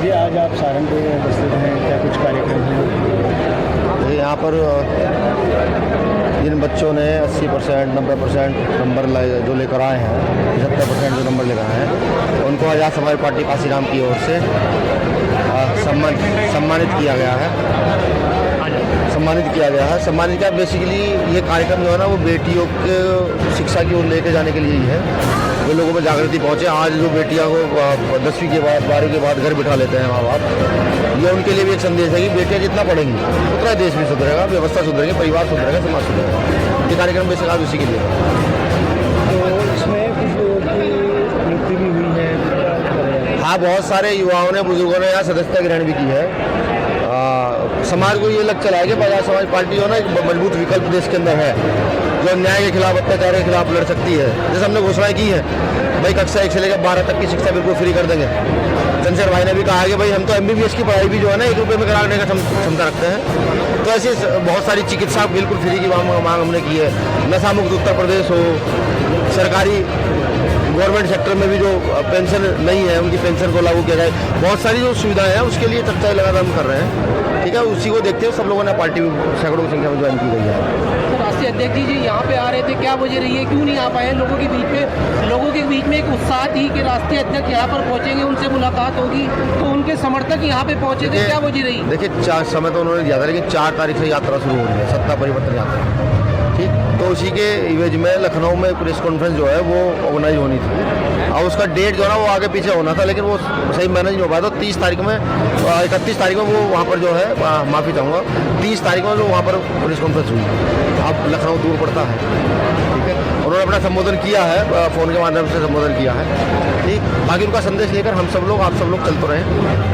जी आज आप सहारनपुर में उपस्थित हैं, क्या कुछ कार्यक्रम हैं? यहाँ पर जिन बच्चों ने 80%, 90% नंबर जो लेकर आए हैं, 75% जो नंबर लेकर आए हैं, उनको आज़ाद समाज पार्टी काशीराम की ओर से सम्मानित किया गया है। सम्मानित क्या बेसिकली ये कार्यक्रम जो है ना, वो बेटियों के शिक्षा की ओर लेके जाने के लिए ही है। जो लोगों में जागृति पहुँचे। आज जो बेटियाँ को 10वीं के बाद 12वीं के बाद घर बिठा लेते हैं माँ बाप, ये उनके लिए भी एक संदेश है कि बेटियाँ जितना पढ़ेंगी उतना देश भी सुधरेगा, व्यवस्था सुधरेगी, परिवार सुधरेगा, समाज सुधरेगा। ये कार्यक्रम बेसिक आज उसी के लिए है। तो इसमें कुछ लोगों की नियुक्ति भी हुई है? हाँ, बहुत सारे युवाओं ने, बुजुर्गों ने यहाँ सदस्यता ग्रहण भी की है। समाज को ये लग चला है कि आज़ाद समाज पार्टी जो है ना, एक मजबूत विकल्प देश के अंदर है, जो अन्याय के खिलाफ, अत्याचार के खिलाफ लड़ सकती है। जैसे हमने घोषणा की है भाई, कक्षा 1 से लेकर 12 तक की शिक्षा बिल्कुल फ्री कर देंगे। चंद्रशेखर भाई ने भी कहा है कि भाई हम तो MBBS की पढ़ाई भी जो है ना 1 रुपये में कराने का क्षमता रखते हैं। तो ऐसी बहुत सारी चिकित्सा बिल्कुल फ्री की मांग हमने की है। नशा मुक्त उत्तर प्रदेश हो, सरकारी गवर्नमेंट सेक्टर में भी जो पेंशन नहीं है उनकी पेंशन को लागू किया जाए। बहुत सारी जो सुविधाएं हैं उसके लिए चर्चा लगातार हम कर रहे हैं। ठीक है, उसी को देखते हुए सब लोगों ने पार्टी सैकड़ों की संख्या में ज्वाइन की गई है। राष्ट्रीय अध्यक्ष जी यहाँ पे आ रहे थे, क्या वजह रही है, क्यों नहीं आ पाए? लोगों के बीच में एक उत्साह थी कि राष्ट्रीय अध्यक्ष यहाँ पर पहुँचेंगे, उनसे मुलाकात होगी, तो उनके समर्थक यहाँ पे पहुँचे थे, क्या वजह रही? देखिए, समय तो उन्होंने दिया था, लेकिन 4 तारीख से यात्रा शुरू हो रही है, सत्ता परिवर्तन यात्रा। ठीक, तो उसी के इवेज में लखनऊ में प्रेस कॉन्फ्रेंस जो है वो ऑर्गेनाइज होनी थी, और उसका डेट जो है ना वो आगे पीछे होना था, लेकिन वो सही मैनेज नहीं हो पाया। तो 31 तारीख में वो वहाँ पर जो है, माफ़ी चाहूँगा, 30 तारीख में जो वहाँ पर प्रेस कॉन्फ्रेंस हुई। अब लखनऊ दूर पड़ता है, ठीक है, उन्होंने अपना संबोधन किया है, फ़ोन के माध्यम से संबोधन किया है। ठीक, बाकी उनका संदेश लेकर हम सब लोग, आप सब लोग चलते रहे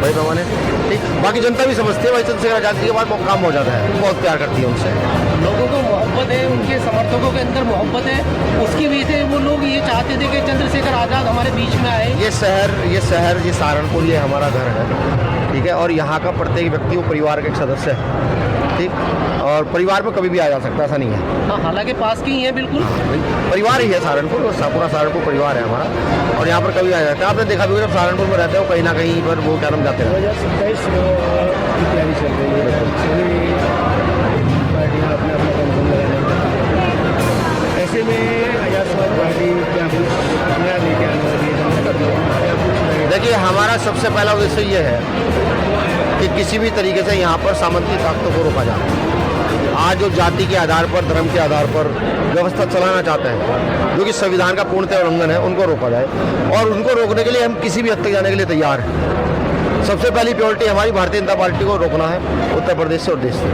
भाई पैमाने। ठीक, बाकी जनता भी समझती है भाई चंद्रशेखर आज़ाद जी के बाद काम हो जाता है, बहुत प्यार करती है उनसे। लोगों को मोहब्बत है, उनके समर्थकों के अंदर मोहब्बत है, उसकी वजह से वो लोग ये चाहते थे कि चंद्रशेखर आज़ाद हमारे बीच में आए। ये शहर ये सहारनपुर, ये हमारा घर है, ठीक है, और यहाँ का प्रत्येक व्यक्ति वो परिवार का एक सदस्य है। ठीक, और परिवार में कभी भी आ जा सकता है, ऐसा नहीं है। हाँ, हालांकि पास की ही है, बिल्कुल परिवार ही है सहारनपुर, पूरा सहारनपुर परिवार है हमारा, और यहाँ पर कभी आ जाता है। आपने देखा भी, जब सहारनपुर में रहते हो कहीं ना कहीं पर वो क्या नाम जाते हैं। 2027 की तैयारी चल रही है, पार्टियाँ अपना कंफर्म लगाने, ऐसे में आज़ाद समाज पार्टी क्या कुछ नया लेके आने वाली है? देखिए, हमारा सबसे पहला उद्देश्य ये है कि किसी भी तरीके से यहाँ पर सामंती ताकतों को रोका जाए। आज जो जाति के आधार पर, धर्म के आधार पर व्यवस्था चलाना चाहते हैं, जो कि संविधान का पूर्णतः उल्लंघन है, उनको रोका जाए, और उनको रोकने के लिए हम किसी भी हद तक जाने के लिए तैयार हैं। सबसे पहली प्रायोरिटी हमारी भारतीय जनता पार्टी को रोकना है, उत्तर प्रदेश से और देश से।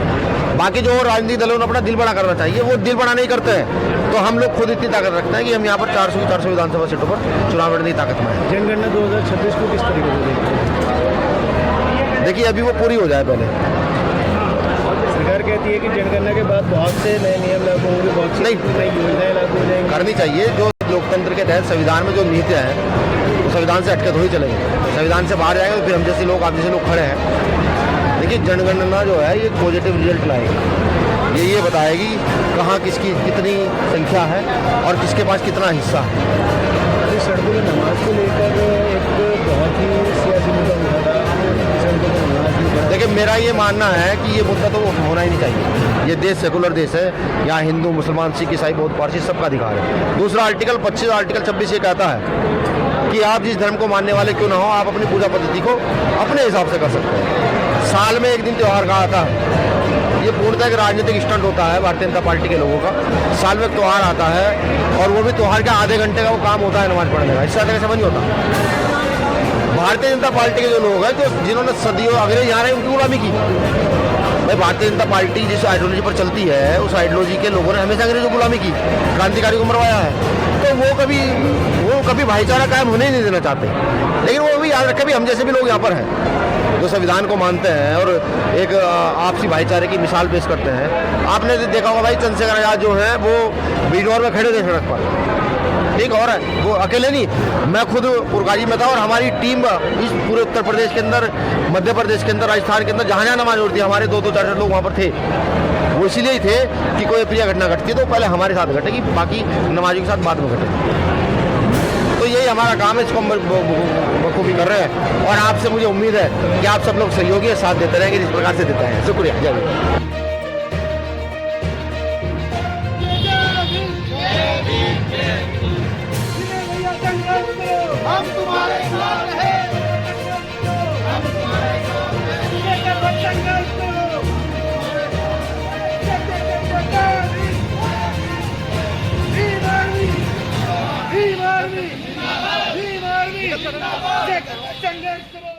बाकी जो राजनीतिक दलों ने अपना दिल बड़ा करना चाहिए, वो दिल बड़ा नहीं करते हैं, तो हम लोग खुद इतनी ताकत रखते हैं कि हम यहाँ पर 400 विधानसभा सीटों पर चुनाव लड़ने की ताकत में है। जनगणना 2026 को किस तरीके से देखते हैं? देखिए, अभी वो पूरी हो जाए पहले। सरकार कहती है कि जनगणना के बाद बहुत से नए नियम लागू होंगे, बहुत सी नई योजनाएं लागू हो जाएंगी। करनी चाहिए। जो लोकतंत्र के तहत संविधान में जो नीतियाँ हैं, वो संविधान से हटके थोड़ी चलेंगे। संविधान से बाहर जाएंगे तो फिर हम जैसे लोग, आप जैसे लोग खड़े हैं। देखिए, जनगणना जो है ये पॉजिटिव रिजल्ट लाएगी। ये बताएगी कहाँ किसकी कितनी संख्या है और किसके पास कितना हिस्सा है। सड़कों में नमाज को लेकर एक बहुत ही सियासी मुद्दा उठा था, सड़कों में नमाज नहीं पढ़ा। देखिए, मेरा ये मानना है कि ये मुद्दा तो होना ही नहीं चाहिए। ये देश सेकुलर देश है, यहाँ हिंदू, मुसलमान, सिख, ईसाई, बौद्ध, पारसी सबका अधिकार है। दूसरा आर्टिकल 25 आर्टिकल 26 ये कहता है कि आप जिस धर्म को मानने वाले क्यों ना हो, आप अपनी पूजा पद्धति को अपने हिसाब से कर सकते हैं। साल में एक दिन त्यौहार का आता है, ये पूर्णतः एक राजनीतिक स्टंट होता है भारतीय जनता पार्टी के लोगों का। साल में त्यौहार आता है, और वो भी त्यौहार का आधे घंटे का वो काम होता है नमाज पढ़ने का, इससे ज़्यादा कैसे नहीं होता। भारतीय जनता पार्टी के जो लोग हैं, जो जिन्होंने सदियों अंग्रेज यहाँ रहे, उनकी गुलामी की। भाई, भारतीय जनता पार्टी जिस आइडियोलॉजी पर चलती है, उस आइडियोलॉजी के लोगों ने हमेशा अंग्रेजों को गुलामी की, क्रांतिकारी को मरवाया है। तो वो कभी भाईचारा कायम होने ही नहीं देना चाहते। लेकिन वो भी याद रखें, भी हम जैसे भी लोग यहाँ पर हैं, जो संविधान को मानते हैं और एक आपसी भाईचारे की मिसाल पेश करते हैं। आपने देखा होगा भाई, चंद्रशेखर आज़ाद जो है वो बिजनौर में खड़े थे सड़क पर, ठीक, और वो अकेले नहीं, मैं खुद पुरकाजी में था, और हमारी टीम इस पूरे उत्तर प्रदेश के अंदर, मध्य प्रदेश के अंदर, राजस्थान के अंदर जहाँ जहाँ नमाज होती है, हमारे 2-4 लोग वहाँ पर थे। वो इसीलिए ही थे कि कोई प्रिय घटना घटती है तो पहले हमारे साथ घटेगी, बाकी नमाजियों के साथ बाद में घटेगी। तो यही हमारा काम है, इसको हम बखूबी कर रहे हैं और आपसे मुझे उम्मीद है कि आप सब लोग सहयोगी है, साथ देते रहेंगे जिस प्रकार से देते हैं। शुक्रिया। जय भीम। हम तुम्हारे साथ हैं, हम तुम्हारे साथ हैं, संघर्ष करो। Bhim army, Bhim army, Bhim army, संघर्ष करो।